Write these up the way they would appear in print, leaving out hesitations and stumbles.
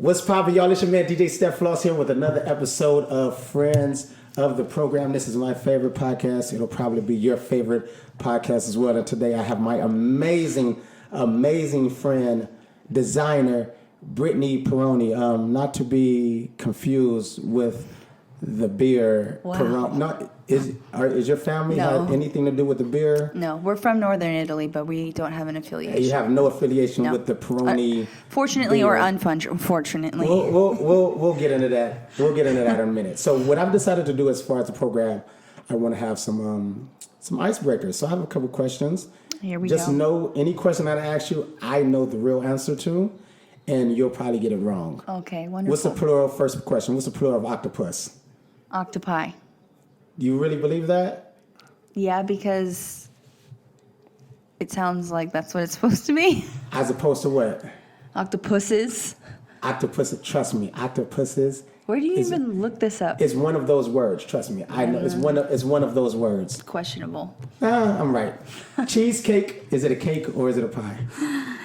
What's poppin', y'all? It's your man DJ Steph Floss here with another episode of Friends of the Program. This is my favorite podcast. It'll probably be your favorite podcast as well. And today I have my amazing friend, designer, Brittany Pierone. Not to be confused with the beer. Wow. Pierone. No, is your family No. had anything to do with the beer? No, we're from Northern Italy, but we don't have an affiliation. You have no affiliation No. with the Pierone. Fortunately beer. or unfortunately. We'll get into that. We'll get into that in a minute. So what I've decided to do as far as the program, I want to have some icebreakers. So I have a couple questions. Here we Just go. know any question that I ask you, I know the real answer to, and you'll probably get it wrong. Okay, wonderful. What's the plural? First question. What's the plural of octopus? Octopi. Do you really believe that? Yeah, because it sounds like that's what it's supposed to be. As opposed to what? Octopuses. Octopus. Trust me, octopuses. Where do you even look this up? It's one of those words. Trust me, I know. It's one of those words. Questionable. I'm right. Cheesecake, is it a cake or is it a pie?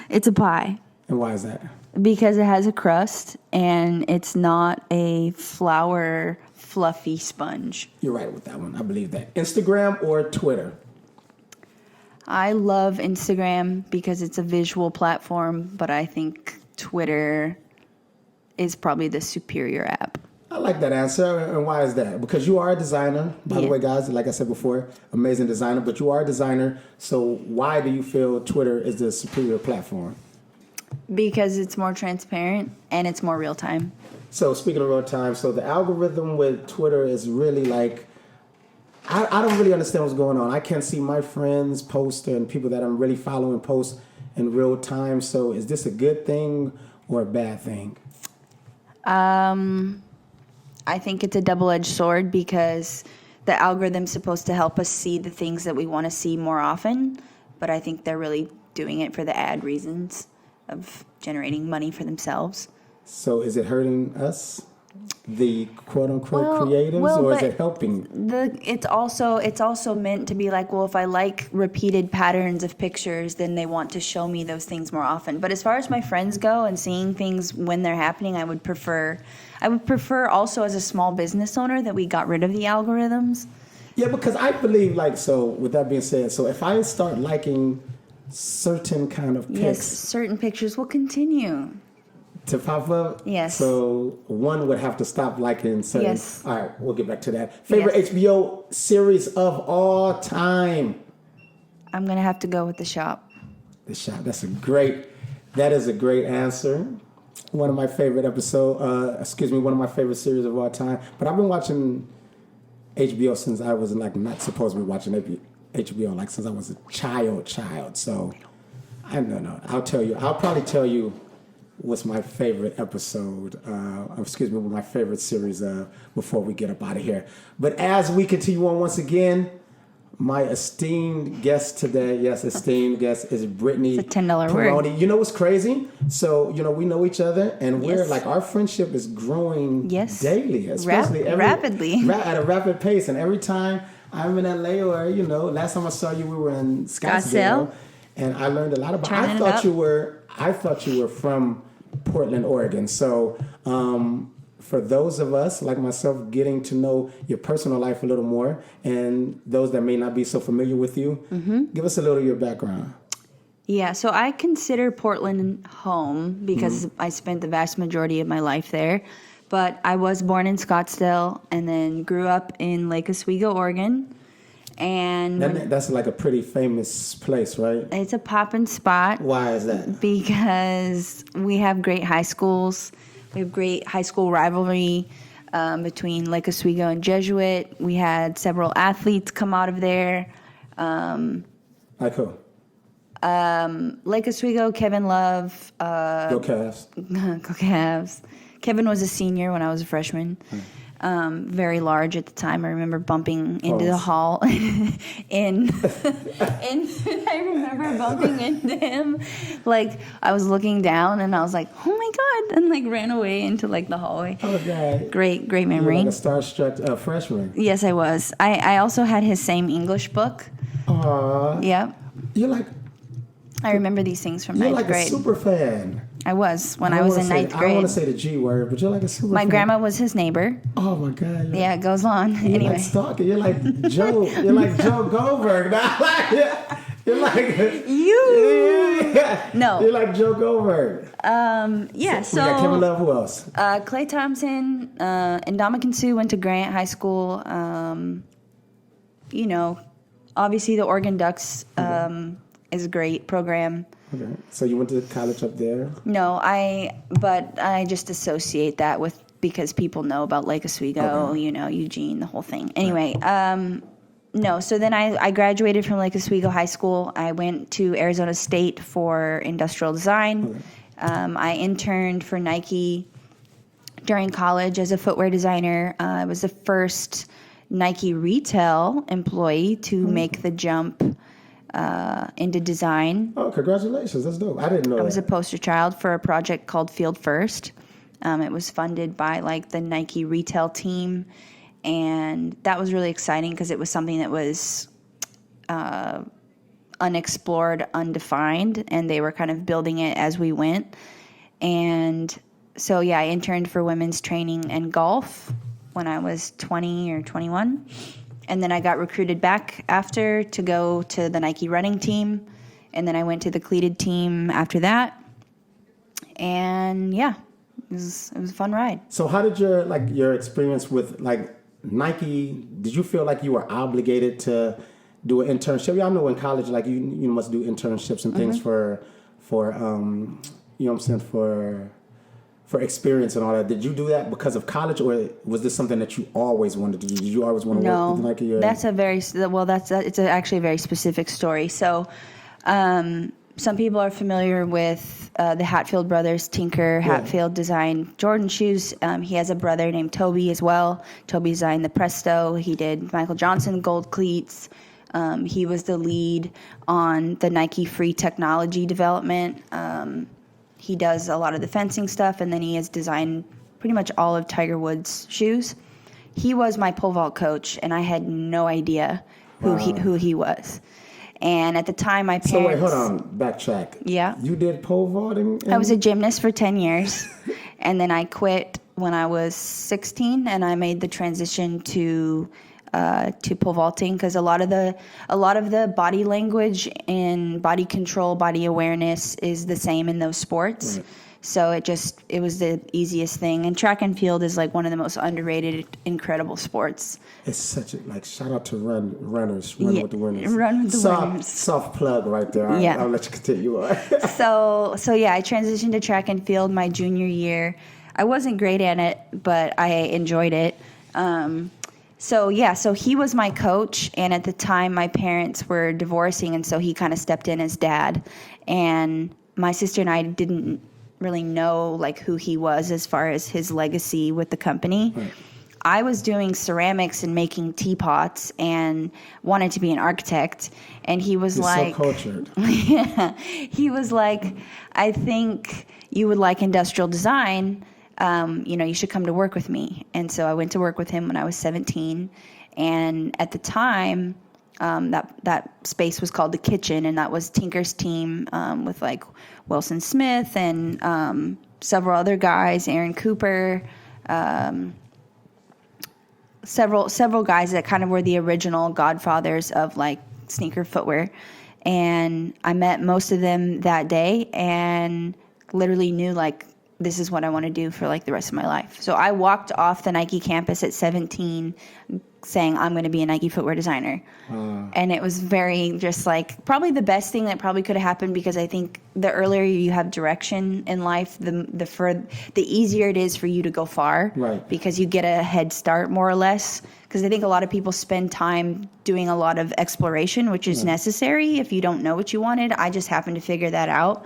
It's a pie. And why is that? Because it has a crust and it's not a flour fluffy sponge. You're right with that one. I believe that. Instagram or Twitter? I love Instagram because it's a visual platform, but I think Twitter is probably the superior app. I like that answer. And why is that? Because you are a designer. By the way, guys, like I said before, amazing designer, but you are a designer. So why do you feel Twitter is the superior platform? Because it's more transparent and it's more real time. So speaking of real time, so the algorithm with Twitter is really like, I don't really understand what's going on. I can't see my friends post and people that I'm really following post in real time. So is this a good thing or a bad thing? I think it's a double-edged sword because the algorithm's supposed to help us see the things that we want to see more often, but I think they're really doing it for the ad reasons of generating money for themselves. So is it hurting us, the quote-unquote creatives, or is it helping? It's also meant to be like, well, if I like repeated patterns of pictures, then they want to show me those things more often. But as far as my friends go and seeing things when they're happening, I would prefer also as a small business owner that we got rid of the algorithms. Yeah, because I believe, like, so with that being said, so if I start liking certain kind of pics, Yes, certain pictures will continue to pop up. Yes. So one would have to stop liking certain. Yes. All right, we'll get back to that. Favorite Yes. HBO series of all time? I'm going to have to go with The Shop. The Shop. That is a great answer. One of my favorite one of my favorite series of all time. But I've been watching HBO since I was like not supposed to be watching HBO, like since I was a child. So I don't know. I'll probably tell you what's my favorite episode, what my favorite series before we get up out of here. But as we continue on once again, my esteemed guest today, is Brittany It's a $10 Pierone. word. You know what's crazy? So, we know each other, and we're Yes. like, our friendship is growing daily, especially rapidly. At a rapid pace. And every time I'm in LA or, last time I saw you, we were in Scottsdale. And I learned a lot about Turning I it thought up. you were from Portland, Oregon. So, for those of us like myself getting to know your personal life a little more, and those that may not be so familiar with you, give us a little of your background. Yeah, so I consider Portland home because I spent the vast majority of my life there. But I was born in Scottsdale and then grew up in Lake Oswego, Oregon. And That's like a pretty famous place, right? it's a poppin' spot. Why is that? Because we have great high schools. We have great high school rivalry between Lake Oswego and Jesuit. We had several athletes come out of there. Like who? Lake Oswego, Kevin Love. Go Cavs. Go Cavs. Kevin was a senior when I was a freshman. Very large at the time. I remember bumping into the hall, and I remember bumping into him. Like I was looking down, and I was like, "Oh my god!" and like ran away into like the hallway. Okay. Great You memory. were like a starstruck freshman. Yes, I was. I also had his same English book. Aww. Yep. You're like I remember these things from you're ninth like grade. a super fan. I was when I was in ninth grade. I don't want to say the G word, but you're like a super My fan. grandma was his neighbor. Oh my God. Yeah, it goes on. You're Anyway. like stalking. You're like Joe. You're like Joe Goldberg. You're like You. Yeah. No. You're like Joe Goldberg. Yeah, We got Kevin Love. Who else? Clay Thompson, Ndamukong Suh went to Grant High School. You know, obviously the Oregon Ducks is a great program. Okay. So you went to college up there? No, but I just associate that with because people know about Lake Oswego, you know, Eugene, the whole thing. Anyway, no, so then I graduated from Lake Oswego High School. I went to Arizona State for industrial design. I interned for Nike during college as a footwear designer. I was the first Nike retail employee to make the jump into design. Oh, congratulations. That's dope. I didn't know I was a poster child for a project called Field First. It was funded by like the Nike retail team. And that was really exciting because it was something that was unexplored, undefined, and they were kind of building it as we went. And so, yeah, I interned for women's training and golf when I was 20 or 21. And then I got recruited back after to go to the Nike running team. And then I went to the cleated team after that. And, yeah, it was a fun ride. So how did your experience with like Nike, did you feel like you were obligated to do an internship? Y'all know in college, like you must do internships and things for you know what I'm saying, for experience and all that. Did you do that because of college, or was this something that you always wanted to do? Did you always want to work with Nike? Or? That's it's actually a very specific story. So, some people are familiar with the Hatfield brothers, Tinker Hatfield designed Jordan shoes. He has a brother named Toby as well. Toby designed the Presto. He did Michael Johnson gold cleats. He was the lead on the Nike free technology development. He does a lot of the fencing stuff, and then he has designed pretty much all of Tiger Woods' shoes. He was my pole vault coach, and I had no idea who he was. And at the time, my parents... So wait, hold on, backtrack. Yeah. You did pole vaulting? I was a gymnast for 10 years, and then I quit when I was 16, and I made the transition to pole vaulting because a lot of the body language and body control, body awareness is the same in those sports. Right. So it was the easiest thing. And track and field is like one of the most underrated, incredible sports. It's such a, like, shout out to runners, run with the winners. Run with the winners. Soft plug right there. I'll let you continue on. So yeah, I transitioned to track and field my junior year. I wasn't great at it, but I enjoyed it. So he was my coach, and at the time my parents were divorcing, and so he kind of stepped in as dad. And my sister and I didn't really know like who he was as far as his legacy with the company. Right. I was doing ceramics and making teapots and wanted to be an architect, and he was so cultured. Yeah, he was like, I think you would like industrial design. You should come to work with me. And so I went to work with him when I was 17. And at the time, that space was called the kitchen, and that was Tinker's team with like Wilson Smith and several other guys, Aaron Cooper, several guys that kind of were the original godfathers of like sneaker footwear. And I met most of them that day and literally knew like, this is what I want to do for like the rest of my life. So I walked off the Nike campus at 17 saying I'm going to be a Nike footwear designer. And it was very just like probably the best thing that probably could have happened, because I think the earlier you have direction in life, the easier it is for you to go far. Right. Because you get a head start more or less. Because I think a lot of people spend time doing a lot of exploration, which is necessary if you don't know what you wanted. I just happened to figure that out.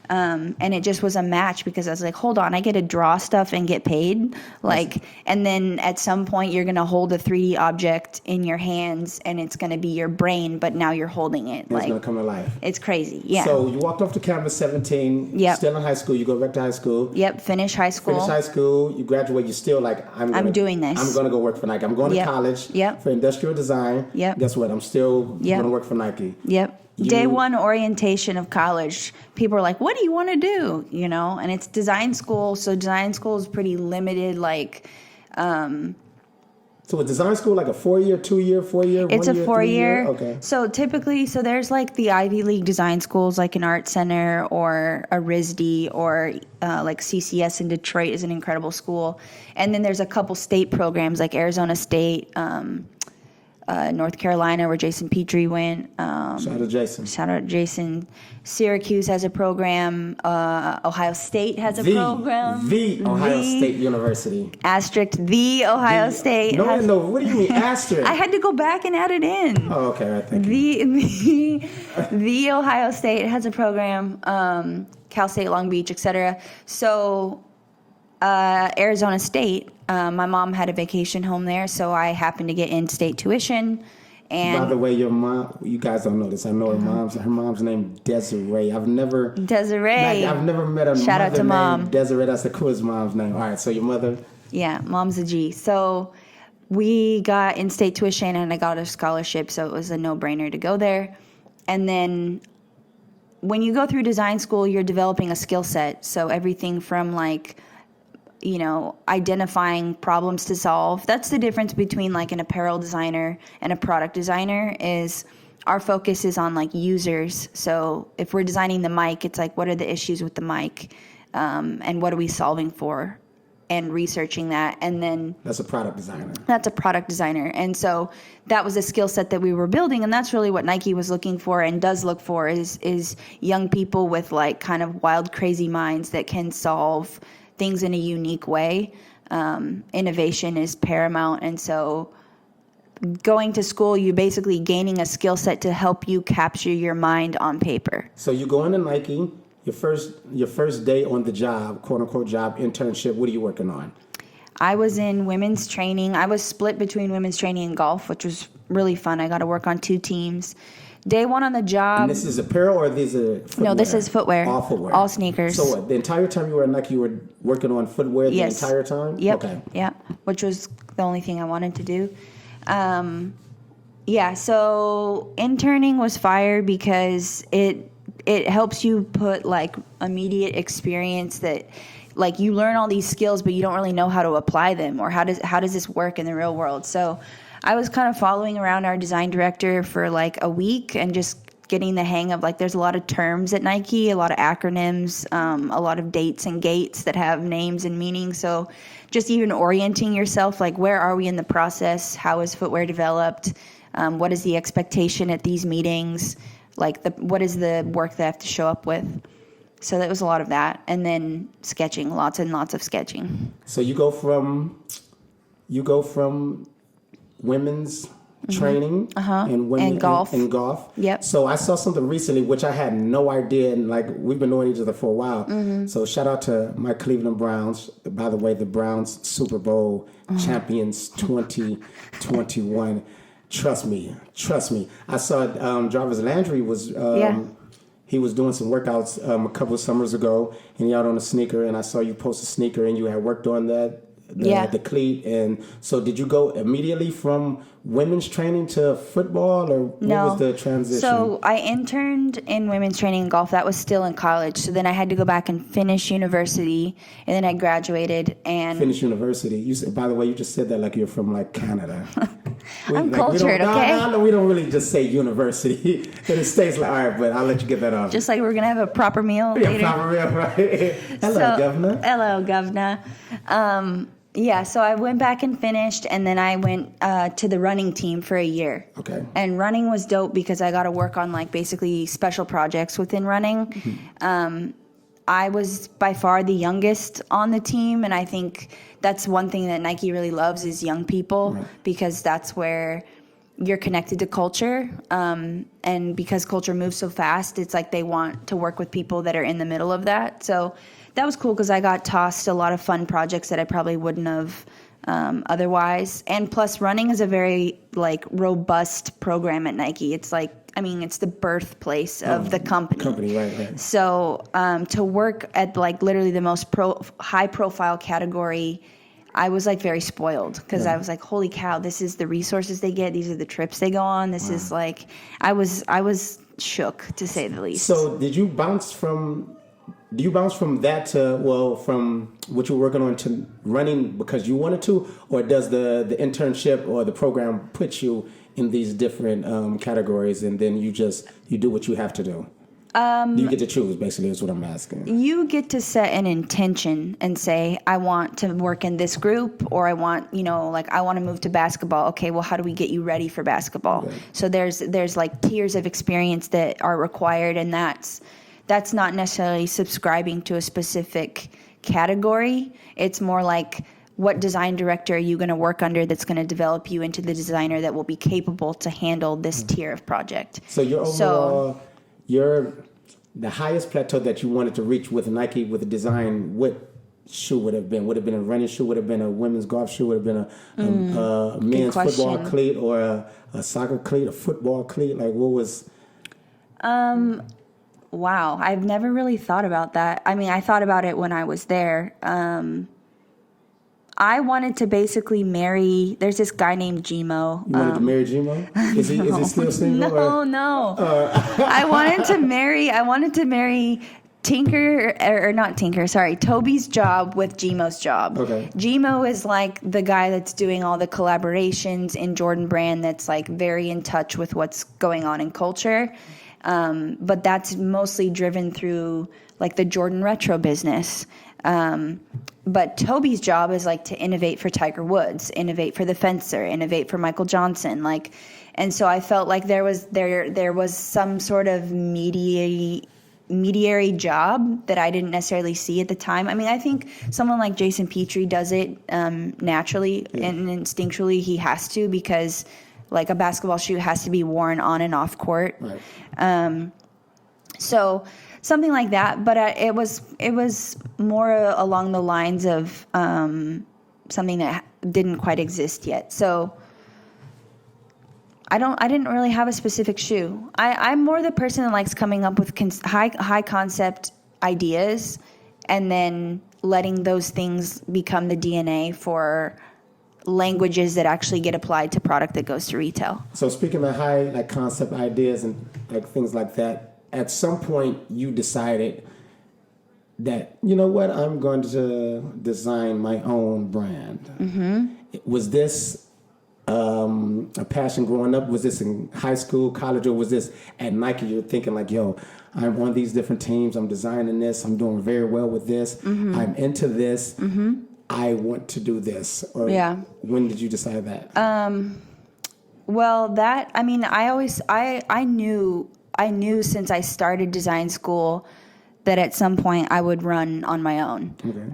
And it just was a match because I was like, hold on, I get to draw stuff and get paid. And then at some point you're going to hold a 3D object in your hands and it's going to be your brain, but now you're holding it. It's going to come to life. It's crazy. Yeah. So you walked off the campus 17, still in high school. You go back to high school. Yep. Finish high school. You graduate. You're still like, I'm doing this. I'm going to go work for Nike. I'm going to college for industrial design. Yep. Guess what? I'm still going to work for Nike. Yep. Day one orientation of college, people are like, what do you want to do? You know, and it's design school. So design school is pretty limited. Like, so a design school, like a 4-year, 2-year, 4-year, it's 1 a year, 4-year. 3-year? Okay. So typically, there's like the Ivy League design schools, like an Art Center or a RISD, or like CCS in Detroit is an incredible school. And then there's a couple state programs like Arizona State, North Carolina, where Jason Petrie went. Shout out to Jason. Shout out to Jason. Syracuse has a program. Ohio State has a program. The Ohio State University. Asterisk, the Ohio State. No. What do you mean asterisk? I had to go back and add it in. Oh, okay. Right, thank you. The Ohio State has a program. Cal State, Long Beach, etc. So Arizona State, my mom had a vacation home there, so I happened to get in-state tuition. And by the way, your mom, you guys don't know this. I know her mom's name Desiree. I've never met a Shout out to mother Mom. named Desiree. That's the coolest mom's name. All right, so your mother. Yeah, mom's a G. So we got in-state tuition, and I got a scholarship, so it was a no-brainer to go there. And then when you go through design school, you're developing a skill set. So everything from like, you know, identifying problems to solve. That's the difference between like an apparel designer and a product designer, is our focus is on like users. So if we're designing the mic, it's like, what are the issues with the mic? And what are we solving for? And researching that. And then That's a product designer. That's a product designer. And so that was a skill set that we were building. And that's really what Nike was looking for and does look for, is young people with like kind of wild, crazy minds that can solve things in a unique way. Innovation is paramount. And so going to school, you're basically gaining a skill set to help you capture your mind on paper. So you go into Nike, your first day on the job, quote unquote job, internship, what are you working on? I was in women's training. I was split between women's training and golf, which was really fun. I got to work on 2 teams. Day one on the job. And this is apparel, or these are footwear? No, this is footwear. All footwear. All sneakers. So what, the entire time you were at Nike, you were working on footwear the entire time? Yep. Okay. Yeah, which was the only thing I wanted to do. Yeah, so interning was fire because it helps you put like immediate experience that, like, you learn all these skills, but you don't really know how to apply them, or how does this work in the real world. So I was kind of following around our design director for like a week and just getting the hang of, like, there's a lot of terms at Nike, a lot of acronyms, a lot of dates and gates that have names and meanings. So just even orienting yourself, like, where are we in the process? How is footwear developed? What is the expectation at these meetings? Like, what is the work that I have to show up with? So that was a lot of that. And then sketching, lots and lots of sketching. So you go from women's training and golf. And golf. Yep. So I saw something recently which I had no idea, and like, we've been knowing each other for a while. So shout out to my Cleveland Browns. By the way, the Browns Super Bowl champions 2021. Trust me. I saw Jarvis Landry was he was doing some workouts a couple of summers ago, and he out on a sneaker, and I saw you post a sneaker, and you had worked on the cleat. And so did you go immediately from women's training to football, or what was the transition? So I interned in women's training and golf. That was still in college. So then I had to go back and finish university, and then I graduated and finish university. You said, by the way, you just said that like you're from like Canada. I'm cultured, okay? No, we don't really just say university in the States. Like, all right, but I'll let you get that off. Just like we're gonna have a proper meal later. Proper meal, right? Hello, Governor. Yeah, so I went back and finished, and then I went to the running team for a year. Okay. And running was dope because I got to work on like basically special projects within running. I was by far the youngest on the team, and I think that's one thing that Nike really loves is young people, because that's where you're connected to culture. And because culture moves so fast, it's like they want to work with people that are in the middle of that. So that was cool because I got tossed a lot of fun projects that I probably wouldn't have otherwise. And plus, running is a very like robust program at Nike. It's like, I mean, it's the birthplace of the company. Right. So to work at like literally the most high profile category, I was like very spoiled because I was like, holy cow, this is the resources they get. These are the trips they go on. This is like, I was shook, to say the least. So do you bounce from that to, from what you're working on to running because you wanted to, or does the internship or the program put you in these different categories and then you do what you have to do? You get to choose, basically, is what I'm asking. You get to set an intention and say, I want to work in this group, or I want, I want to move to basketball. Okay, well, how do we get you ready for basketball? Right. So there's like tiers of experience that are required, and that's not necessarily subscribing to a specific category. It's more like, what design director are you going to work under that's going to develop you into the designer that will be capable to handle this tier of project? So your overall, the highest plateau that you wanted to reach with Nike, with the design, what shoe would have been? Would it have been a running shoe? Would it have been a women's golf shoe? Would it have been a men's football cleat, or a soccer cleat, a football cleat? Like, what was... Wow, I've never really thought about that. I mean, I thought about it when I was there. I wanted to basically marry... There's this guy named Gmo. You wanted to marry Gmo? Is he still single? No. I wanted to marry Toby's job with Gmo's job. Okay. Gmo is like the guy that's doing all the collaborations in Jordan Brand, that's like very in touch with what's going on in culture. But that's mostly driven through like the Jordan retro business. But Toby's job is like to innovate for Tiger Woods, innovate for the fencer, innovate for Michael Johnson. And so I felt like there was some sort of mediary job that I didn't necessarily see at the time. I mean, I think someone like Jason Petrie does it naturally and instinctually. He has to, because like a basketball shoe has to be worn on and off court. Right. So something like that, but it was more along the lines of something that didn't quite exist yet. So I didn't really have a specific shoe. I'm more the person that likes coming up with high concept ideas and then letting those things become the DNA for languages that actually get applied to product that goes to retail. So speaking of high concept ideas and like things like that, at some point you decided that, you know what, I'm going to design my own brand. Mm-hmm. Was this a passion growing up? Was this in high school, college, or was this at Nike? You're thinking like, yo, I'm on these different teams, I'm designing this, I'm doing very well with this, I'm into this, I want to do this. Or when did you decide that? Well, I knew since I started design school that at some point I would run on my own. Okay.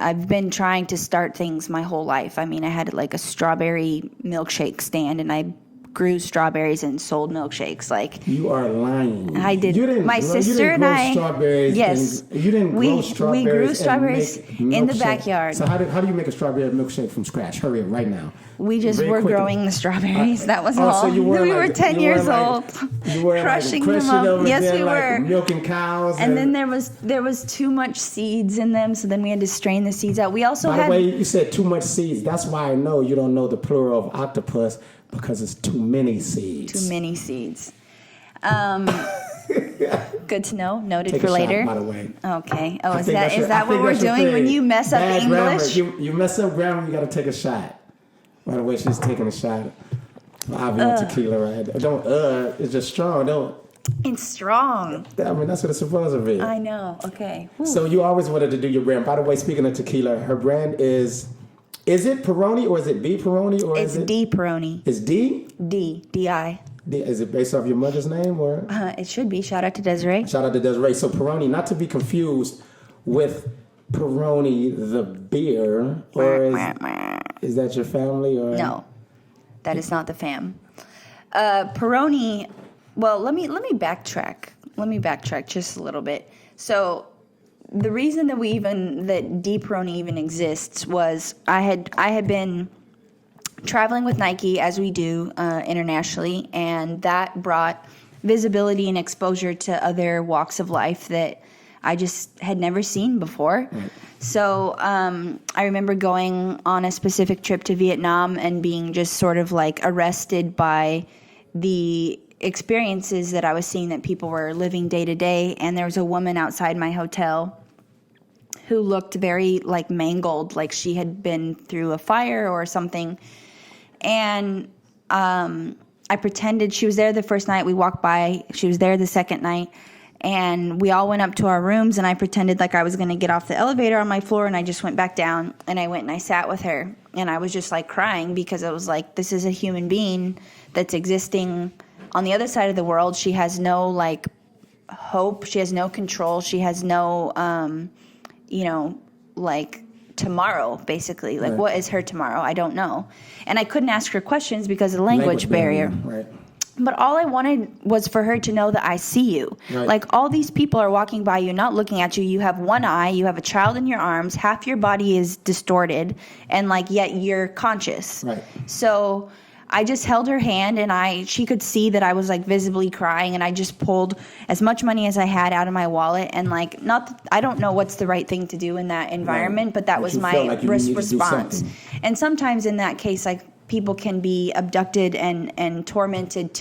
I've been trying to start things my whole life. I mean, I had like a strawberry milkshake stand, and I grew strawberries and sold milkshakes. Like, you are lying. I did. My sister and I. Strawberries. Yes. You didn't grow strawberries. We grew strawberries in the backyard. So how do you make a strawberry milkshake from scratch? Hurry up right now. We just were growing the strawberries. That was all. So we were 10 years old. You were crushing them up. Yes, we were milking cows. And then there was too much seeds in them, so then we had to strain the seeds out. We also By the way, you said too much seeds. That's why I know you don't know the plural of octopus, because it's too many seeds. Too many seeds. Good to know. Noted Take for a later. Shot, by the way. Okay. Oh, is that what we're doing when you mess up Bad English? Grammar. You mess up grammar, you got to take a shot. By the way, she's taking a shot. Avion tequila, right? Don't. It's just strong. Don't. It's strong. I mean, that's what it's supposed to be. I know. Okay. Whew. So you always wanted to do your brand. By the way, speaking of tequila, her brand is it Pierone or is it B Pierone or it's is it D Pierone? It's D? D-I. Is it based off your mother's name or? It should be. Shout out to Desiree. Shout out to Desiree. So Pierone, not to be confused with Peroni the beer, or is that your family or? No, that is not the fam. Peroni. Well, let me backtrack. Let me backtrack just a little bit. So the reason that that D Pierone even exists was I had been traveling with Nike, as we do internationally, and that brought visibility and exposure to other walks of life that I just had never seen before. Right. So I remember going on a specific trip to Vietnam and being just sort of like arrested by the experiences that I was seeing that people were living day to day. And there was a woman outside my hotel who looked very like mangled, like she had been through a fire or something. And I pretended she was there the first night. We walked by. She was there the second night. And we all went up to our rooms, and I pretended like I was going to get off the elevator on my floor, and I just went back down, and I went and I sat with her. And I was just like crying because I was like, this is a human being that's existing on the other side of the world. She has no like hope. She has no control. She has no, like tomorrow, basically. Like, what is her tomorrow? I don't know. And I couldn't ask her questions because of the language barrier. Right. But all I wanted was for her to know that I see you. Right. Like, all these people are walking by you, not looking at you. You have one eye. You have a child in your arms. Half your body is distorted. And, like, yet you're conscious. Right. So I just held her hand, and she could see that I was, like, visibly crying. And I just pulled as much money as I had out of my wallet. And, like, I don't know what's the right thing to do in that environment, right. But that was my response. And sometimes in that case, like, people can be abducted and tormented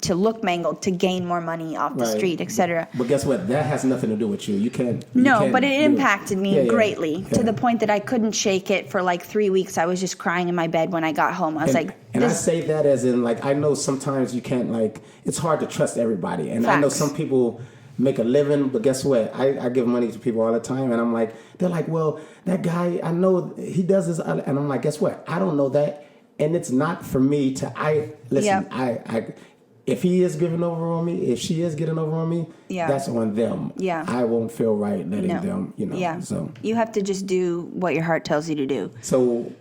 to look mangled, to gain more money off the street, etc. But guess what? That has nothing to do with you. You can't. But it impacted me greatly to the point that I couldn't shake it for like 3 weeks. I was just crying in my bed when I got home. I was I say that as in, like, I know sometimes you can't, like, it's hard to trust everybody. And I know some people make a living, but guess what? I give money to people all the time, and I'm like, they're like, well, that guy, I know he does this, and I'm like, guess what? I don't know that. And it's not for me to, if he is giving over on me, if she is getting over on me, that's on them. Yeah. I won't feel right letting them, Yeah. So you have to just do what your heart tells you to do. So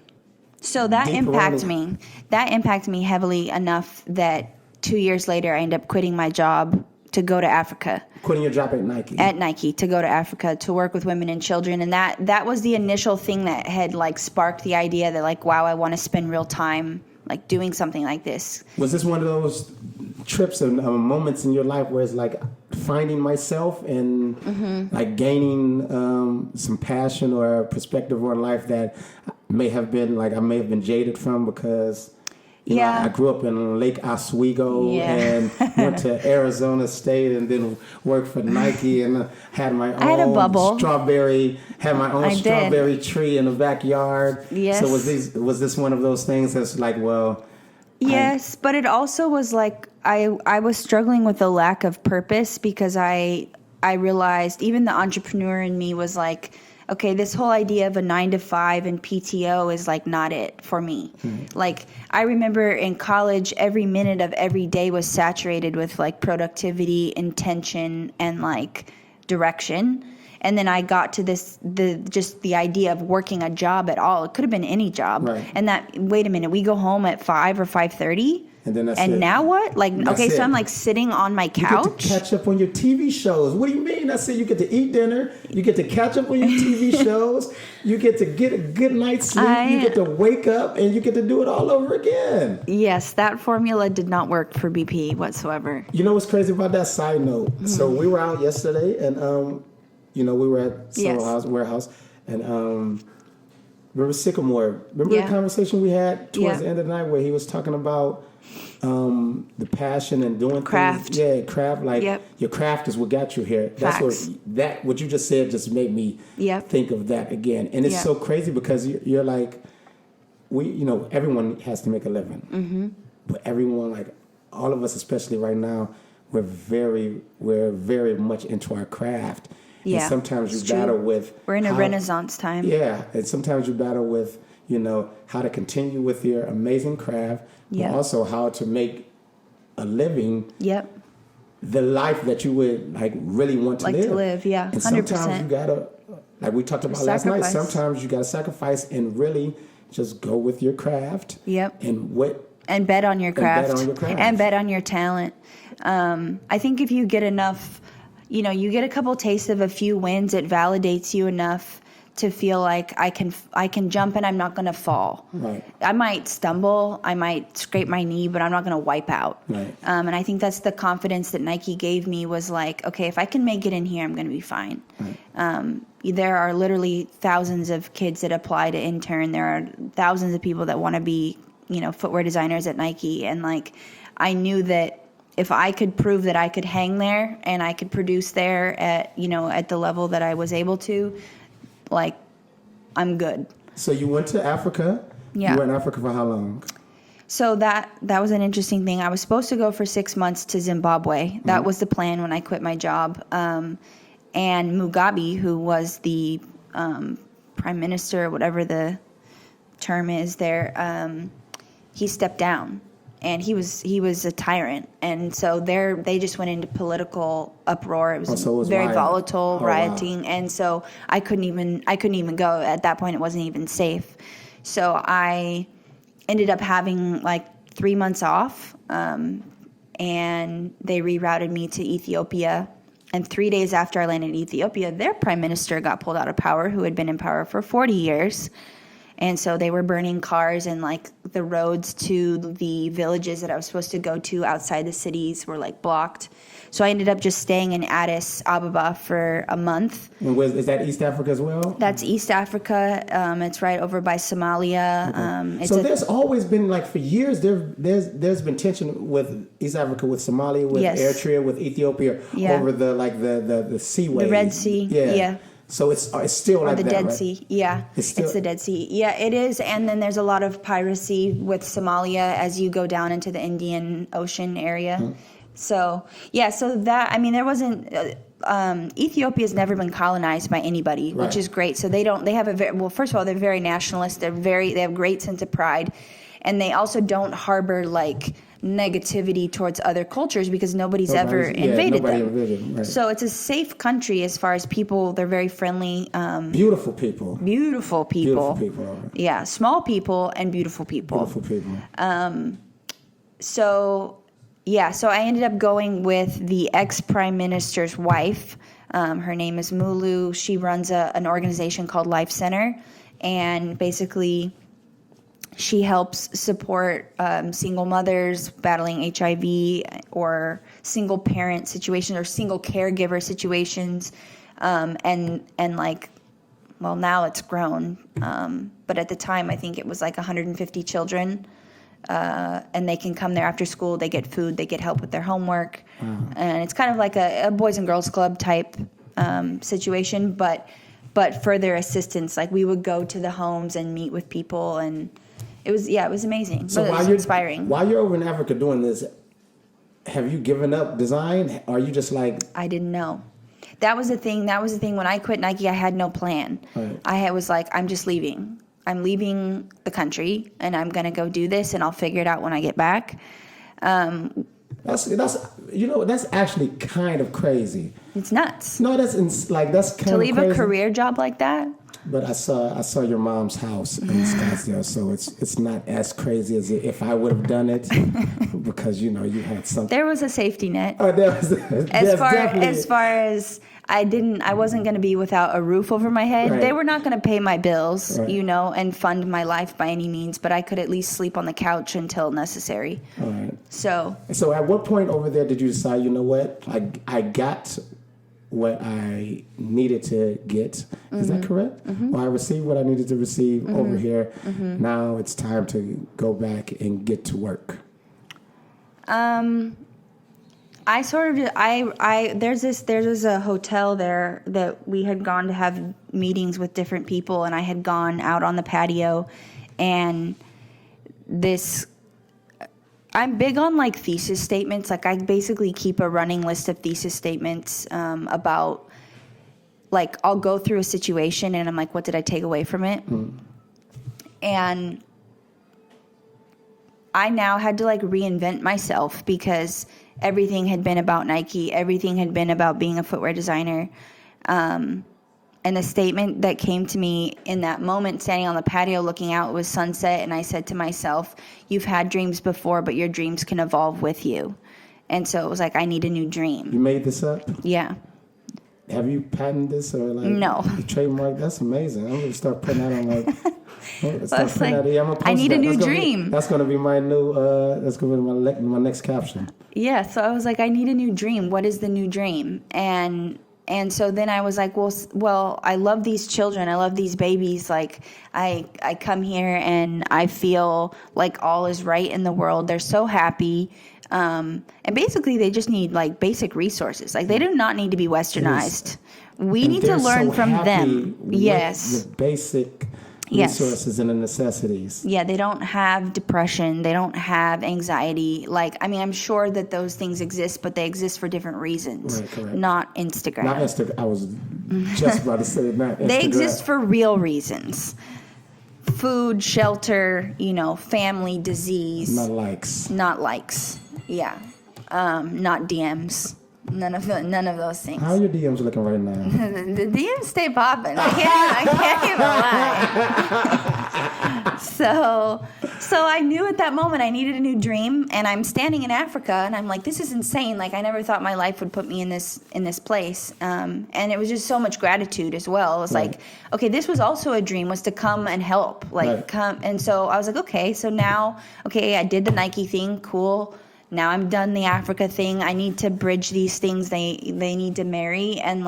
that impacted me. That impacted me heavily enough that 2 years later I ended up quitting my job to go to Africa. Quitting your job at Nike? At Nike, to go to Africa to work with women and children. And that was the initial thing that had, like, sparked the idea that, like, wow, I want to spend real time, like, doing something like this. Was this one of those trips and moments in your life where it's, like, finding myself and, like, gaining some passion or perspective on life that may have been jaded from because... You know, I grew up in Lake Oswego and went to Arizona State and then worked for Nike and had my own strawberry tree in the backyard. Yes. So was this one of those things that's like, well... Yes, but it also was like I was struggling with a lack of purpose because I realized even the entrepreneur in me was like, okay, this whole idea of a 9-to-5 and PTO is like not it for me. Mm-hmm. Like, I remember in college, every minute of every day was saturated with like productivity, intention, and like direction. And then I got to the idea of working a job at all. It could have been any job. Right. And wait a minute, we go home at 5 or 5:30. And then now what? Like, okay, so I'm like sitting on my couch. You get to catch up on your TV shows. What do you mean? I said you get to eat dinner. You get to catch up on your TV shows. You get to get a good night's sleep. You get to wake up and you get to do it all over again. Yes, that formula did not work for BP whatsoever. You know what's crazy about that? Side note. Mm-hmm. So we were out yesterday and, we were at Soho Warehouse and remember Sycamore? Remember the conversation we had towards the end of the night where he was talking about the passion and doing craft. Things. Yeah, craft. Like your craft is what got you here. That's what you just said just made me think of that again. And it's so crazy because you're like, everyone has to make a living. Mm-hmm. But everyone, like all of us, especially right now, we're very much into our craft. Yeah, and sometimes you battle with... We're in a renaissance time. Yeah, and sometimes you battle with, how to continue with your amazing craft, but also how to make a living, the life that you would, like, really want to live. Yeah, and 100%. Sometimes you got to, like we talked about last night, sometimes you got to sacrifice and really just go with your craft. Yep. And bet on your craft. And bet on your talent. I think if you get enough... you get a couple tastes of a few wins, it validates you enough to feel like I can jump and I'm not going to fall. Right. I might stumble, I might scrape my knee, but I'm not going to wipe out. Right. And I think that's the confidence that Nike gave me was like, okay, if I can make it in here, I'm going to be fine. Right. There are literally thousands of kids that apply to intern. There are thousands of people that want to be, footwear designers at Nike. And like, I knew that if I could prove that I could hang there and I could produce there at the level that I was able to, like, I'm good. So you went to Africa. Yeah. You were in Africa for how long? So that was an interesting thing. I was supposed to go for 6 months to Zimbabwe. That was the plan when I quit my job. And Mugabe, who was the prime minister, whatever the term is there, he stepped down, and he was a tyrant. And so they just went into political uproar. It was very volatile, rioting, and so I couldn't even go. At that point, it wasn't even safe. So I ended up having like 3 months off, and they rerouted me to Ethiopia. And 3 days after I landed in Ethiopia, their prime minister got pulled out of power, who had been in power for 40 years. And so they were burning cars, and like the roads to the villages that I was supposed to go to outside the cities were like blocked. So I ended up just staying in Addis Ababa for a month. And is that East Africa as well? That's East Africa. It's right over by Somalia. Okay. So there's always been, like, for years there's been tension with East Africa, with Somalia, with Eritrea, with Ethiopia over the seaways. The Red Sea. Yeah. So it's still like that, right? The Dead Sea, yeah. It's the Dead Sea. Yeah, it is. And then there's a lot of piracy with Somalia as you go down into the Indian Ocean area. Mm-hmm. So that, I mean, there wasn't, Ethiopia's never been colonized by anybody, right, which is great. So they have first of all, they're very nationalist. They have great sense of pride. And they also don't harbor, like, negativity towards other cultures because nobody's ever invaded them. Right. So it's a safe country as far as people. They're very friendly. Beautiful people. Beautiful people. Beautiful people. Right. Yeah, small people and beautiful people. Beautiful people. So I ended up going with the ex-prime minister's wife. Her name is Mulu. She runs an organization called Life Center, and basically she helps support single mothers battling HIV or single parent situations or single caregiver situations. And like, well, now it's grown. But at the time, I think it was like 150 children. And they can come there after school. They get food. They get help with their homework. And it's kind of like a Boys and Girls Club type situation, but for their assistance. Like, we would go to the homes and meet with people, and it was amazing. So it was inspiring. While you're over in Africa doing this, have you given up design? Are you just like... I didn't know. That was the thing. When I quit Nike, I had no plan. Right. I was like, I'm just leaving. I'm leaving the country, and I'm going to go do this, and I'll figure it out when I get back. That's actually kind of crazy. It's nuts. No, that's kind of crazy. To leave a career job like that? But I saw your mom's house in Scottsdale, so it's not as crazy as if I would have done it, because you had something. There was a safety net. Oh, there was. As far as I wasn't going to be without a roof over my head. Right. They were not going to pay my bills, right, and fund my life by any means, but I could at least sleep on the couch until necessary. All right. So at what point over there did you decide, you know what, I got what I needed to get? Is that correct? Mm-hmm. Well, I received what I needed to receive over here. Mm-hmm. Now it's time to go back and get to work. There's a hotel there that we had gone to have meetings with different people, and I had gone out on the patio, and I'm big on, like, thesis statements. Like, I basically keep a running list of thesis statements about, like, I'll go through a situation and I'm like, what did I take away from it? And I now had to, like, reinvent myself because everything had been about Nike. Everything had been about being a footwear designer. And the statement that came to me in that moment, standing on the patio looking out, was sunset. And I said to myself, you've had dreams before, but your dreams can evolve with you. And so it was like, I need a new dream. You made this up? Yeah. Have you patented this or no? Trademark? That's amazing. I'm gonna start putting that on I need a new dream. That's gonna be my new. That's gonna be my next caption. Yeah. So I was like, I need a new dream. What is the new dream? And so then I was like, well, I love these children. I love these babies. Like, I come here and I feel like all is right in the world. They're so happy. And basically, they just need like basic resources. Like they do not need to be westernized. We need to learn from them. Yes. The basic resources and the necessities. Yeah, they don't have depression. They don't have anxiety. Like, I mean, I'm sure that those things exist, but they exist for different reasons. Right, correct. Not Instagram. Not Instagram. I was just about to say not Instagram. They exist for real reasons. Food, shelter, family, disease. Not likes. Not likes. Yeah. Not DMs. None of those things. How are your DMs looking right now? The DMs stay popping. I can't even lie. So I knew at that moment I needed a new dream, and I'm standing in Africa, and I'm like, this is insane. Like I never thought my life would put me in this place, and it was just so much gratitude as well. It was like, okay, this was also a dream, was to come and help, come. And so I was like, okay, so now, I did the Nike thing, cool. Now I'm done the Africa thing. I need to bridge these things. They need to marry. And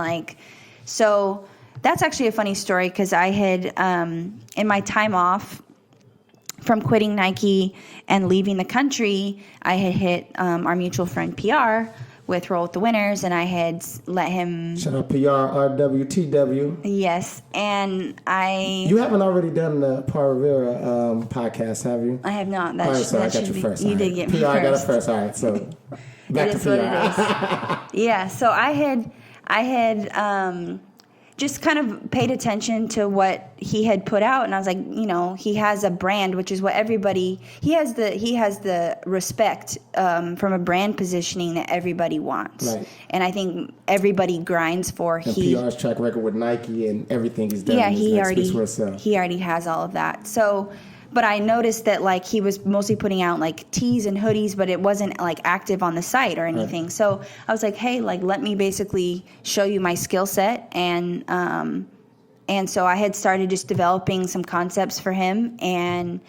so that's actually a funny story because I had, in my time off from quitting Nike and leaving the country, I had hit our mutual friend PR with Roll with the Winners, and I had let him... Shout out PR, RWTW. Yes, and You haven't already done the Par Rivera podcast, have you? I have not. All right, so I got you first. You did get me PR, first. I got it first. All right, so back to PR. What it is. Yeah, so I had just kind of paid attention to what he had put out, and I was like, he has a brand, which is what everybody he has the respect from a brand positioning that everybody wants, right. And I think everybody grinds for. And PR's track record with Nike and everything he's done. Yeah, he already has all of that. So. But I noticed that he was mostly putting out tees and hoodies, but it wasn't active on the site or anything. Right. So I was like, hey, let me basically show you my skill set, and so I had started just developing some concepts for him, and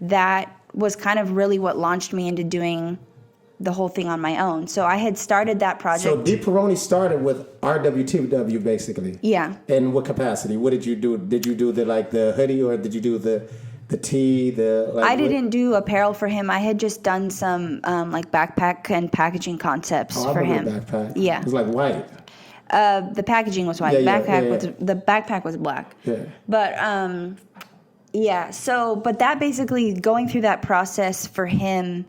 that was kind of really what launched me into doing the whole thing on my own. So I had started that project. So D. Pierone started with RWTW basically. Yeah. In what capacity? What did you do? Did you do the hoodie, or did you do the tee, I didn't do apparel for him. I had just done some backpack and packaging concepts for him. Backpack. Yeah. It was white. The packaging was white. The backpack was black. Yeah. But but that basically, going through that process for him,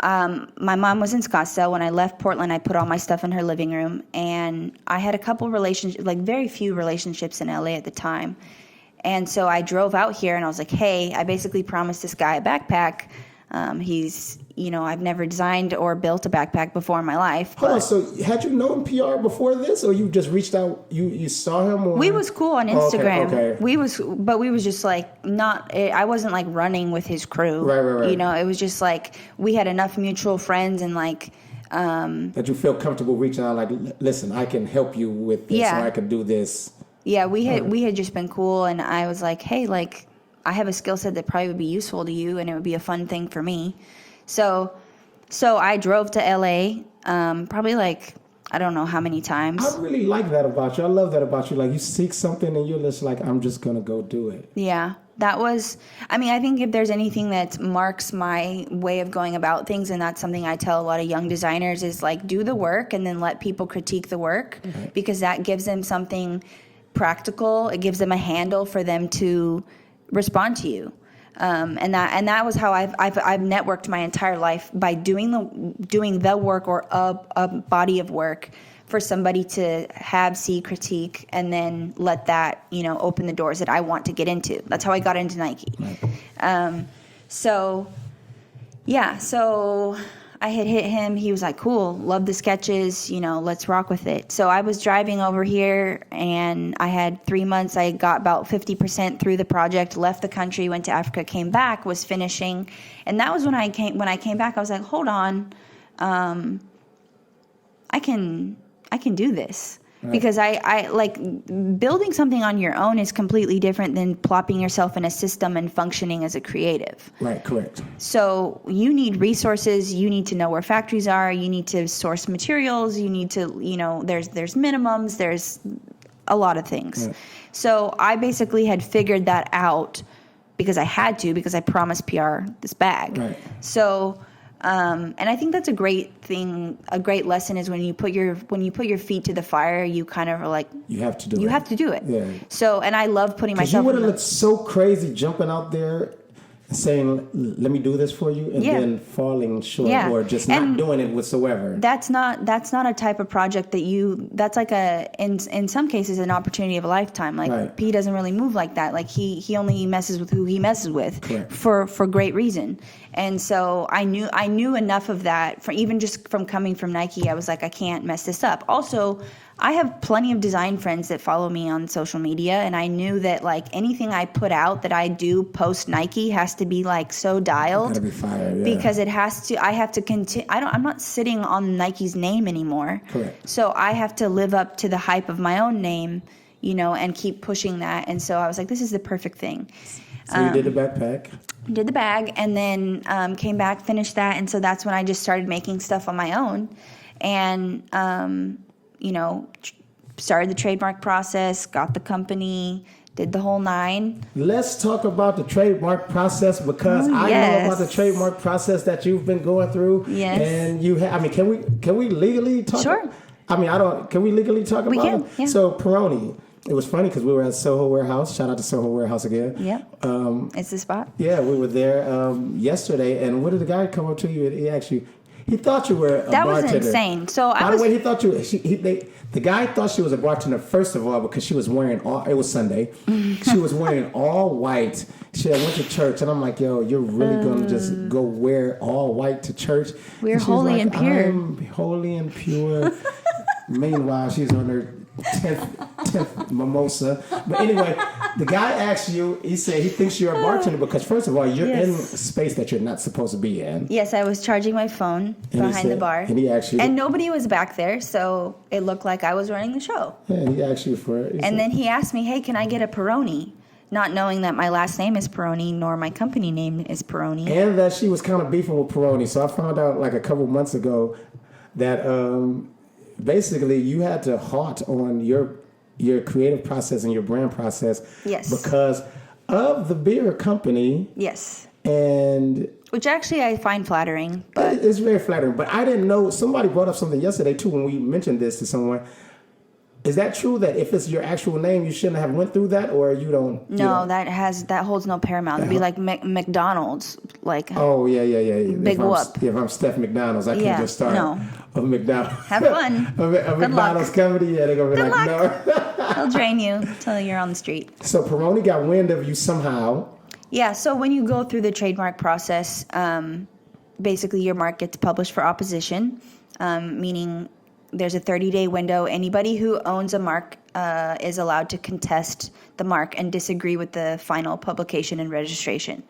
my mom was in Scottsdale. When I left Portland, I put all my stuff in her living room, and I had a couple relationships, very few relationships in LA at the time. And so I drove out here, and I was like, hey, I basically promised this guy a backpack. He's, I've never designed or built a backpack before in my life. Hold on, so had you known PR before this, or you just reached out, you saw him? Or? We was cool on Instagram. Okay. We was just I wasn't running with his crew. Right. It was just we had enough mutual friends and that you feel comfortable reaching out, listen, I can help you with this, or I can do this. Yeah, we had just been cool, and I was like, hey, I have a skill set that probably would be useful to you, and it would be a fun thing for me. So I drove to LA, probably I don't know how many times. I really like that about you. I love that about you. You seek something and you're just I'm just gonna go do it. Yeah, that was. I mean, I think if there's anything that marks my way of going about things, and that's something I tell a lot of young designers, is do the work and then let people critique the work, right. Because that gives them something practical. It gives them a handle for them to respond to you, and that was how I've networked my entire life, by doing the work, or a body of work for somebody to see, critique, and then let that open the doors that I want to get into. That's how I got into Nike. Right. So I had hit him. He was like, cool, love the sketches, let's rock with it. So I was driving over here, and I had 3 months. I got about 50% through the project, left the country, went to Africa, came back, was finishing. And that was when I came back, I was like, hold on, I can do this. Right. Because I building something on your own is completely different than plopping yourself in a system and functioning as a creative. Right, correct. So you need resources. You need to know where factories are. You need to source materials. You need to, there's minimums. There's a lot of things. Right. So I basically had figured that out because I had to, because I promised PR this bag. Right. So And I think that's a great thing. A great lesson is when you put your feet to the fire, you kind of are like, you have to do it. You have to do it. Yeah. So, and I love putting myself. You would have looked so crazy jumping out there and saying, "Let me do this for you," and then falling short or just not doing it whatsoever. That's not a type of project that that's like in some cases an opportunity of a lifetime. Like P doesn't really move like that. Like he only messes with who he messes with for great reason. And so I knew enough of that for even just from coming from Nike. I was like, I can't mess this up. Also, I have plenty of design friends that follow me on social media, and I knew that like anything I put out that I do post Nike has to be like so dialed. Gotta be fired, because it has to. I have to continue. I'm not sitting on Nike's name anymore. Correct. So I have to live up to the hype of my own name, and keep pushing that. And so I was like, this is the perfect thing. So you did the backpack. Did the bag, and then came back, finished that, and so that's when I just started making stuff on my own, and started the trademark process, got the company, did the whole 9. Let's talk about the trademark process because I know about the trademark process that you've been going through. Yes. And you have. I mean, can we legally talk? Sure. I mean, Can we legally talk about it? Yeah. So Pierone. It was funny because we were at Soho Warehouse. Shout out to Soho Warehouse again. Yep. It's the spot. Yeah, we were there yesterday, and what did the guy come up to you? He thought you were a bartender. That was insane. So By the way, he thought the guy thought she was a bartender first of all because she was wearing it was Sunday. She was wearing all white. She had went to church, and I'm like, yo, you're really gonna just go wear all white to church? We're holy and pure. I'm holy and pure. Meanwhile, she's on her 10th mimosa. But anyway, the guy asked you, he said he thinks you're a bartender because first of all, you're in a space that you're not supposed to be in. Yes, I was charging my phone behind the bar. And he asked you. And nobody was back there, so it looked like I was running the show. Yeah, he asked you for it. And then he asked me, hey, can I get a Pierone? Not knowing that my last name is Pierone, nor my company name is Pierone. And that she was kind of beefing with Pierone. So I found out like a couple months ago that basically you had to halt on your creative process and your brand process. Yes. Because of the beer company. Yes. And which actually I find flattering. But it's very flattering. But I didn't know, somebody brought up something yesterday too when we mentioned this to someone. Is that true that if it's your actual name, you shouldn't have went through that, or you don't? No, that holds no paramount. It'd be like McDonald's, like. Oh yeah. Big whoop. If I'm Steph McDonald's, I can't just start a McDonald's. Have fun. a McDonald's company, they're gonna be Good like, luck. no. They'll drain you until you're on the street. So Pierone got wind of you somehow. Yeah. So when you go through the trademark process, basically your mark gets published for opposition, meaning there's a 30-day window. Anybody who owns a mark is allowed to contest the mark and disagree with the final publication and registration.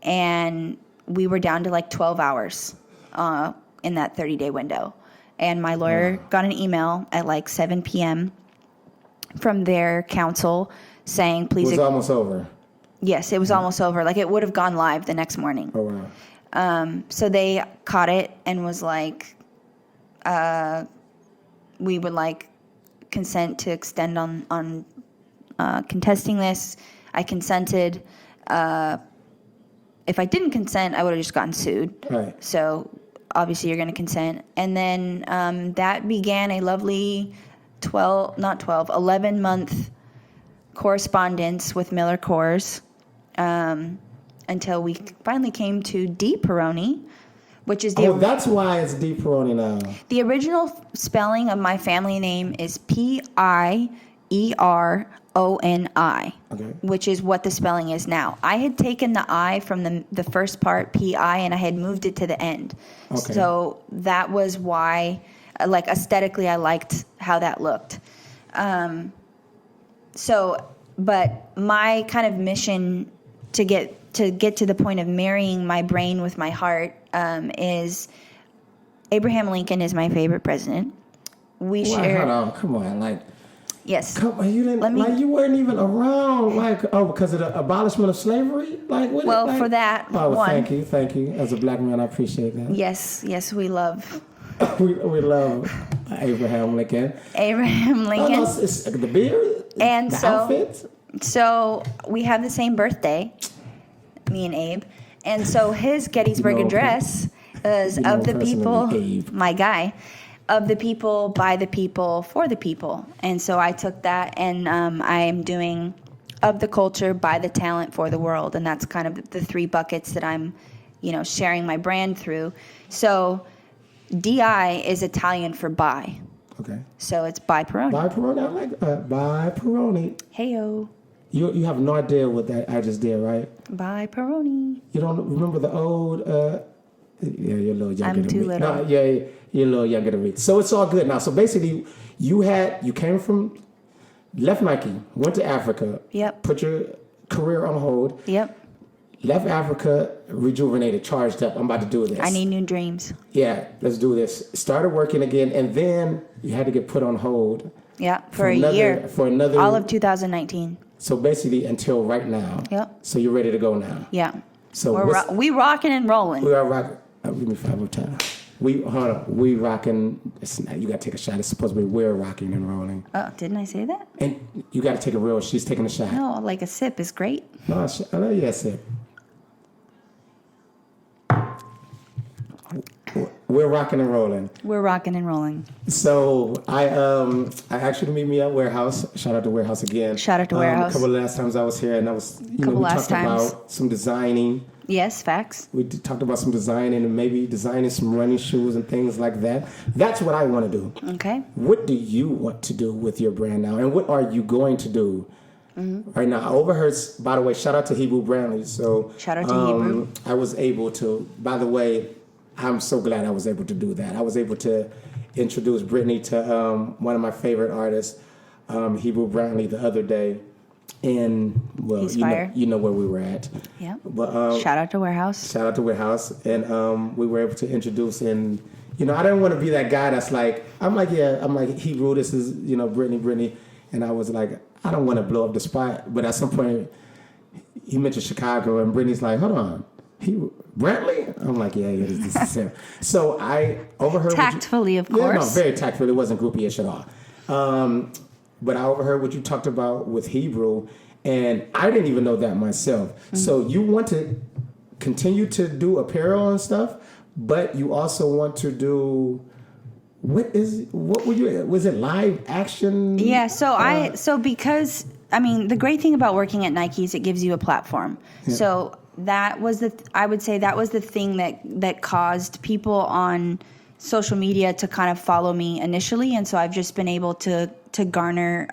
And we were down to like 12 hours in that 30-day window. And my lawyer got an email at like 7 p.m. from their counsel saying, please... It was almost over. Yes, it was almost over. Like it would have gone live the next morning. Oh, wow. So they caught it and was like... we would like consent to extend on contesting this. I consented. If I didn't consent, I would have just gotten sued. Right. So obviously you're going to consent. And then that began a lovely 11-month correspondence with Miller Coors until we finally came to D. Pierone, which is that's why it's D. Pierone now. The original spelling of my family name is Pieroni, which is what the spelling is now. I had taken the I from the first part, P-I, and I had moved it to the end. Okay. So that was why, like aesthetically, I liked how that looked. But my kind of mission to get to the point of marrying my brain with my heart is Abraham Lincoln is my favorite president. We share. Hold on, come on, yes. Come on, you didn't. You weren't even around, because of the abolishment of slavery, for that. Oh, thank you. As a black man, I appreciate that. Yes, we love. we love Abraham Lincoln. Abraham Lincoln. No, it's the beard and the outfits. So we have the same birthday, me and Abe, and so his Gettysburg Address Because You know of the him personally, people, Abe. my guy, of the people, by the people, for the people. And so I took that and I am doing of the culture, by the talent, for the world. And that's kind of the three buckets that I'm, sharing my brand through. So DI is Italian for by. Okay. So it's by Pierone. By Pierone, I like that. By Pierone. Heyo. You have no idea what that I just did, right? By Pierone. You don't remember the old... yeah, you're a little younger I'm than too me. little. No, yeah, you're a little younger than me. So it's all good now. So basically, you came from... Left Nike, went to Africa. Yep. Put your career on hold. Yep. Left Africa, rejuvenated, charged up. I'm about to do this. I need new dreams. Yeah, let's do this. Started working again, and then you had to get put on hold. Yeah, for a year. For another... All of 2019. So basically, until right now. Yep. So you're ready to go now. Yeah. So we rocking and rolling. we are rocking. Give me 5 more times. Hold on. We rocking. You got to take a shot. It's supposed to be we're rocking and rolling. Oh, didn't I say that? And you got to take a real. She's taking a shot. No, like a sip is great. No, I know you got sip. We're rocking and rolling. We're rocking and rolling. So I asked you to meet me at Warehouse. Shout out to Warehouse again. Shout out to Warehouse. A couple of last times I was here, and I was we last talked times. about some designing. Yes, facts. We talked about some designing and maybe designing some running shoes and things like that. That's what I want to do. Okay. What do you want to do with your brand now, and what are you going to do right now? I overheard. By the way, shout out to Hebrew Brantley. So Shout out to Hebrew. I was able to. By the way, I'm so glad I was able to do that. I was able to introduce Brittany to one of my favorite artists, Hebrew Brantley, the other day. And, well, He's fire. You know where we were at. Yeah. But, Shout out to Warehouse. Shout out to Warehouse. And we were able to introduce, and, I didn't want to be that guy that's like, I'm like Hebrew, this is, Brittany. And I was like, I don't want to blow up the spot. But at some point, he mentioned Chicago, and Brittany's like, hold on. Brantley? I'm like, yeah, this is him. So I overheard... Tactfully, of course. Yeah, no, very tactfully. It wasn't groupie-ish at all. But I overheard what you talked about with Hebrew, and I didn't even know that myself. Mm-hmm. So you want to continue to do apparel and stuff, but you also want to do... Was it live action? Yeah, so because, the great thing about working at Nike is it gives you a platform. Yeah. So that was I would say that was the thing that caused people on social media to kind of follow me initially, and so I've just been able to garner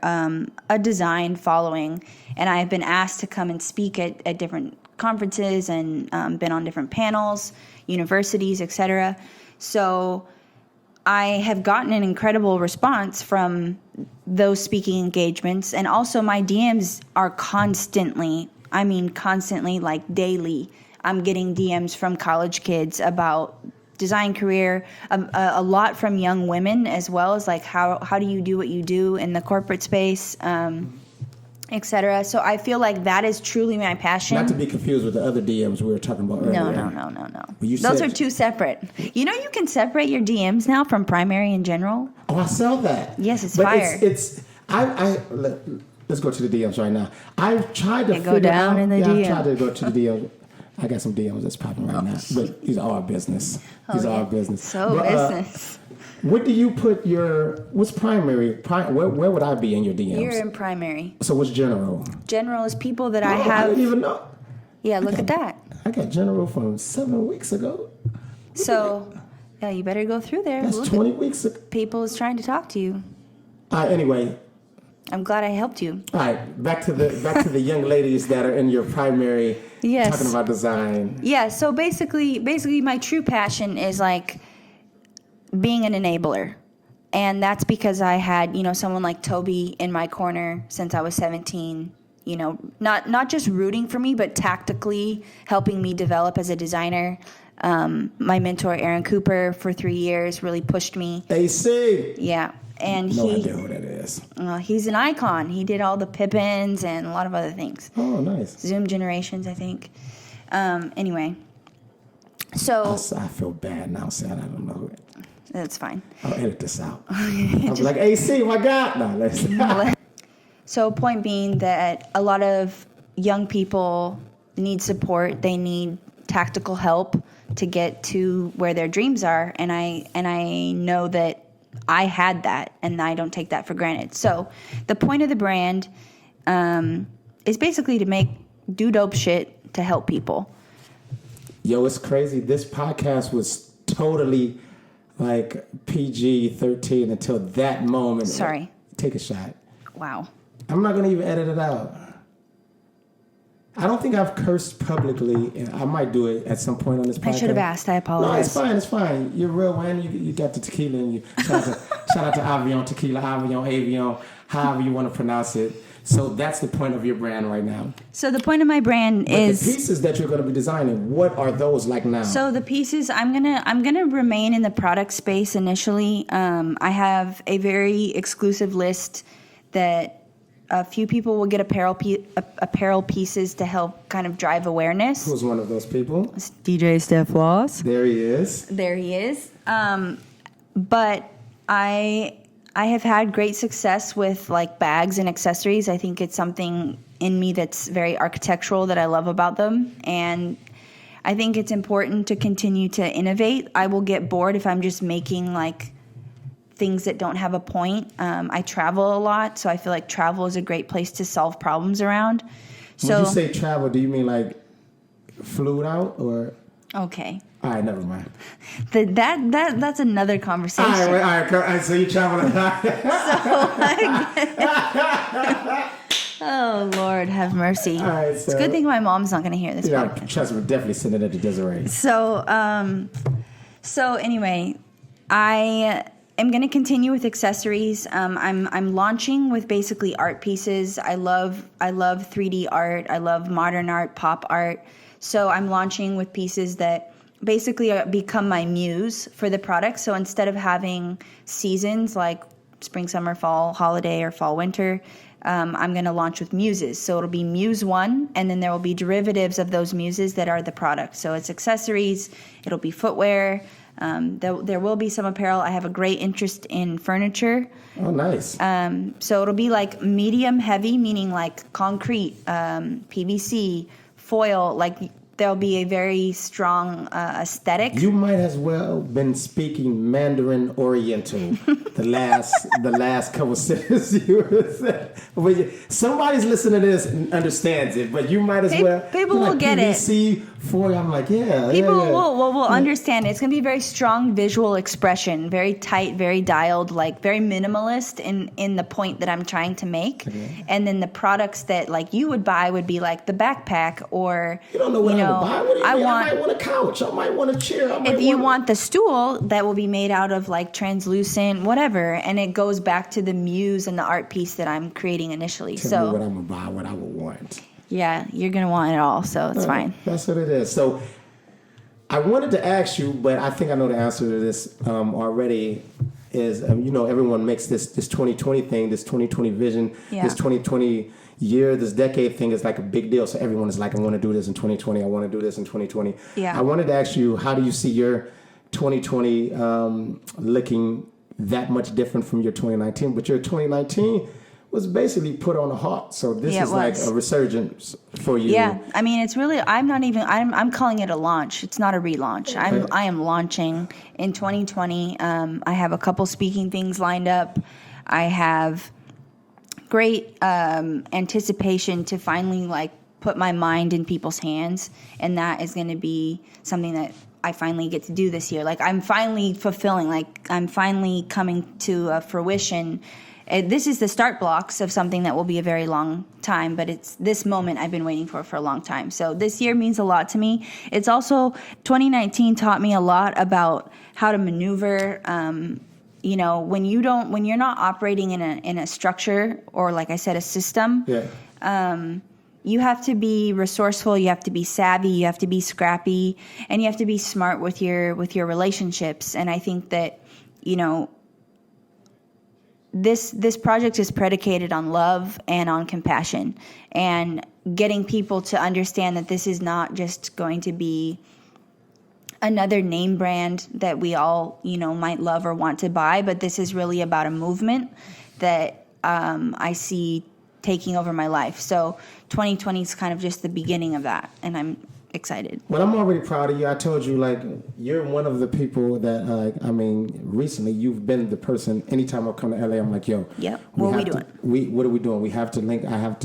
a design following, and I've been asked to come and speak at different conferences and been on different panels, universities, etc. So I have gotten an incredible response from those speaking engagements, and also my DMs are constantly, like daily, I'm getting DMs from college kids about design career, a lot from young women as well, as like how do you do what you do in the corporate space, etc. So I feel like that is truly my passion. Not to be confused with the other DMs we were talking about earlier. No. Those are two separate. You can separate your DMs now from primary and general. Oh, I saw that. Yes, it's but fire. Let's go to the DMs right now. I've tried to go down in the DM. I've tried to go to the DMs. I got some DMs that's popping right now, but these are our business. These are our business. So business. What do you put what's primary? Where would I be in your DMs? You're in primary. So what's general? General is people that I have. I didn't even know. Yeah, look at that. I got general from 7 weeks ago. So, yeah, you better go through there. That's 20 weeks ago. People is trying to talk to you. Anyway. I'm glad I helped you. All right, back to the young ladies that are in your primary. Yes. Talking about design. Yeah. So basically, my true passion is like being an enabler, and that's because I had someone like Toby in my corner since I was 17. Not just rooting for me, but tactically helping me develop as a designer. My mentor Aaron Cooper for 3 years really pushed me. AC. Yeah. And no idea who that is. He's an icon. He did all the Pippins and a lot of other things. Oh, nice. Zoom Generations, I think. Anyway, so I feel bad now saying I don't know it. That's fine. I'll edit this out. I'll be like, AC, my God. No, listen. So point being that a lot of young people need support. They need tactical help to get to where their dreams are, and I know that I had that, and I don't take that for granted. So the point of the brand is basically to do dope shit to help people. Yo, it's crazy. This podcast was totally like PG-13 until that moment. Sorry. Take a shot. Wow. I'm not going to even edit it out. I don't think I've cursed publicly. I might do it at some point on this podcast. I should have asked. I apologize. No, it's fine. You're real, man. You got the tequila in you. Shout out to Avion Tequila, Avion, however you want to pronounce it. So that's the point of your brand right now. So the point of my brand is the pieces that you're going to be designing. What are those like now? So the pieces, I'm gonna remain in the product space initially. I have a very exclusive list that a few people will get apparel pieces to help kind of drive awareness. Who's one of those people? It's DJ Steph Floss. There he is. But I have had great success with like bags and accessories. I think it's something in me that's very architectural that I love about them. And I think it's important to continue to innovate. I will get bored if I'm just making like things that don't have a point. I travel a lot, so I feel like travel is a great place to solve problems around. So when you say travel, do you mean like flew out or? Okay. All right, never mind. That's another conversation. All right. So you travel. Oh, Lord, have mercy. All right, it's a good thing my mom's not going to hear this podcast. Trust me, definitely send it to Desiree. So anyway, I am going to continue with accessories. I'm launching with basically art pieces. I love 3D art. I love modern art, pop art. So I'm launching with pieces that basically become my muse for the product. So instead of having seasons like spring, summer, fall, holiday, or fall, winter, I'm going to launch with muses. So it'll be Muse 1, and then there will be derivatives of those muses that are the product. So it's accessories, it'll be footwear, there will be some apparel. I have a great interest in furniture. Oh, nice. So it'll be like medium heavy, meaning like concrete, PVC, foil, like there'll be a very strong aesthetic. You might as well been speaking Mandarin Oriental the last couple sentences you were saying. Somebody's listening to this and understands it, but you might as well. People will get PVC, foil. I'm like, yeah. People will understand it. It's going to be very strong visual expression, very tight, very dialed, like very minimalist in the point that I'm trying to make. Okay. And then the products that like you would buy would be like the backpack or you don't know what I would buy. What do you mean? I might want a couch. I might want a chair. If you want the stool, that will be made out of like translucent whatever, and it goes back to the muse and the art piece that I'm creating initially. Tell me what I'm gonna buy, what I would want. Yeah, you're going to want it all, so it's fine. That's what it is. So I wanted to ask you, but I think I know the answer to this already, is, everyone makes this 2020 thing, this 2020 vision, this 2020 year, this decade thing is like a big deal. So everyone is like, I want to do this in 2020. I want to do this in 2020. Yeah. I wanted to ask you, how do you see your 2020 looking that much different from your 2019? But your 2019 was basically put on a halt. So this is like a resurgence for you. Yeah, I mean, it's really, I'm calling it a launch. It's not a relaunch. I am launching in 2020. I have a couple speaking things lined up. I have great anticipation to finally like put my mind in people's hands. And that is going to be something that I finally get to do this year. Like I'm finally fulfilling, like I'm finally coming to fruition. This is the start blocks of something that will be a very long time, but it's this moment I've been waiting for a long time. So this year means a lot to me. It's also, 2019 taught me a lot about how to maneuver. When you're not operating in a structure or, like I said, a system. Yeah. You have to be resourceful. You have to be savvy. You have to be scrappy, and you have to be smart with your relationships. And I think that, This project is predicated on love and on compassion, and getting people to understand that this is not just going to be another name brand that we all, might love or want to buy, but this is really about a movement that I see taking over my life. So 2020 is kind of just the beginning of that, and excited. Well, I'm already proud of you. I told you, like, you're one of the people that, recently you've been the person. Anytime I come to LA, I'm like, yo, Yep. What are we doing? What are we doing? We have to link. I have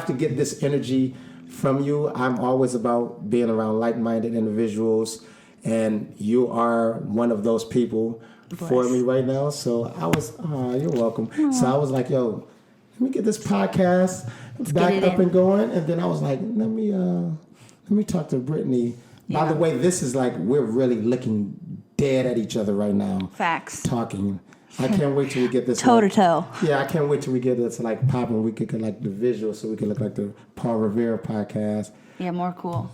to get this energy from you. I'm always about being around like-minded individuals, and you are one of those people for me right now. So you're welcome. Aww. So I was like, yo, let me get this podcast back up and going, and then I was like, let me talk to Brittany. Yeah. By the way, this is like we're really looking dead at each other right now. Facts. Talking. I can't wait till we get this toe to toe. Yeah, I can't wait till we get this like popping. We could get like the visual, so we could look like the Paul Revere podcast. Yeah, more cool.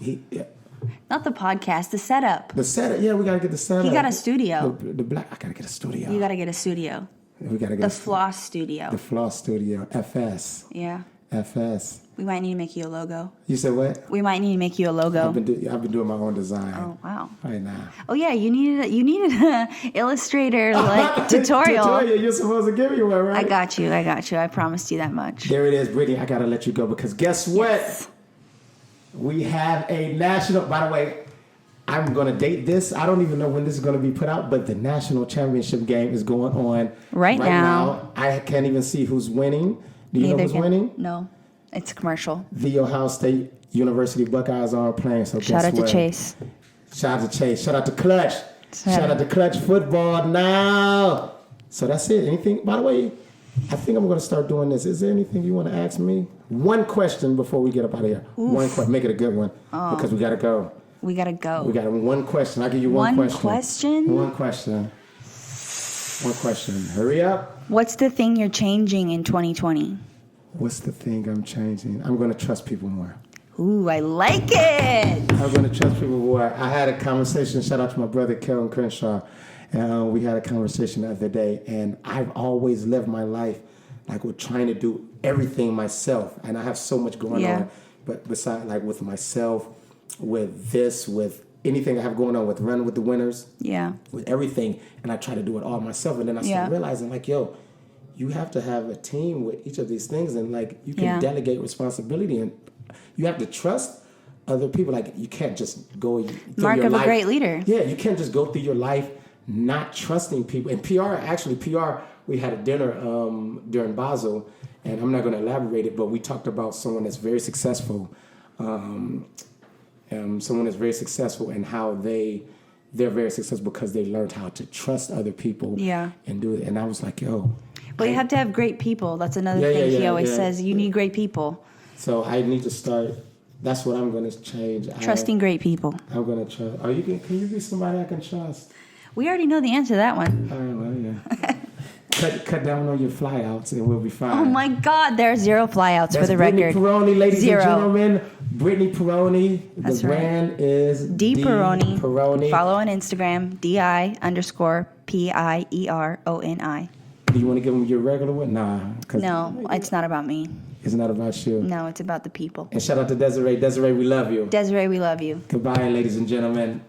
Not the podcast, the setup. The setup. Yeah, we gotta get the setup. He got a studio. The black. I gotta get a studio. You gotta get a studio. We gotta get the Floss studio. The Floss studio. FS. Yeah. FS. We might need to make you a logo. You said what? We might need to make you a logo. I've been doing my own design. Oh wow! Right now. Oh yeah, you needed an Illustrator tutorial. Tutorial. You're supposed to give me one, right? I got you. I promised you that much. There it is, Brittany. I gotta let you go because guess what? Yes. We have a national. By the way, I'm gonna date this. I don't even know when this is gonna be put out, but the national championship game is going on right now. I can't even see who's winning. Do you know who's winning? No. It's a commercial. The Ohio State University Buckeyes are playing. So shout out to Chase. Shout out to Chase. Shout out to Clutch. Shout out to Clutch football now. So that's it. Anything? By the way, I think I'm going to start doing this. Is there anything you want to ask me? One question before we get up out of here. Oof. One question. Make it a good one because we got to go. We got to go. We got one question. I'll give you one question. One question? One question. Hurry up. What's the thing you're changing in 2020? What's the thing I'm changing? I'm going to trust people more. Ooh, I like it. I'm going to trust people more. I had a conversation. Shout out to my brother, Kellen Crenshaw. We had a conversation the other day, and I've always lived my life like with trying to do everything myself. And I have so much going on. But besides, like with myself, with this, with anything I have going on, with Running with the Winners, with everything, and I try to do it all myself. And then I started realizing, like, yo, you have to have a team with each of these things, and like you can delegate responsibility, and you have to trust other people. Like you can't just go through Mark of a great leader. Yeah, you can't just go through your life not trusting people. And PR, we had a dinner during Basel, and I'm not going to elaborate it, but we talked about someone that's very successful, and how they're very successful because they learned how to trust other people. And do it. And I was like, yo. Well, you have to have great people. That's another thing he always says. You need great people. So I need to start. That's what I'm going to change. Trusting great people. I'm going to trust. Can you be somebody I can trust? We already know the answer to that one. All right, well, yeah. cut down on your flyouts and we'll be fine. Oh my God, there are 0 flyouts for the Brittany record. Pierone, ladies 0. and gentlemen. Brittany Pierone. That's the brand is D Pierone. Pierone. Follow on Instagram, DI_PIERONI. Do you want to give them your regular one? Nah. No, it's not about me. It's not about you. No, it's about the people. And shout out to Desiree. Desiree, we love you. Desiree, we love you. Goodbye, ladies and gentlemen.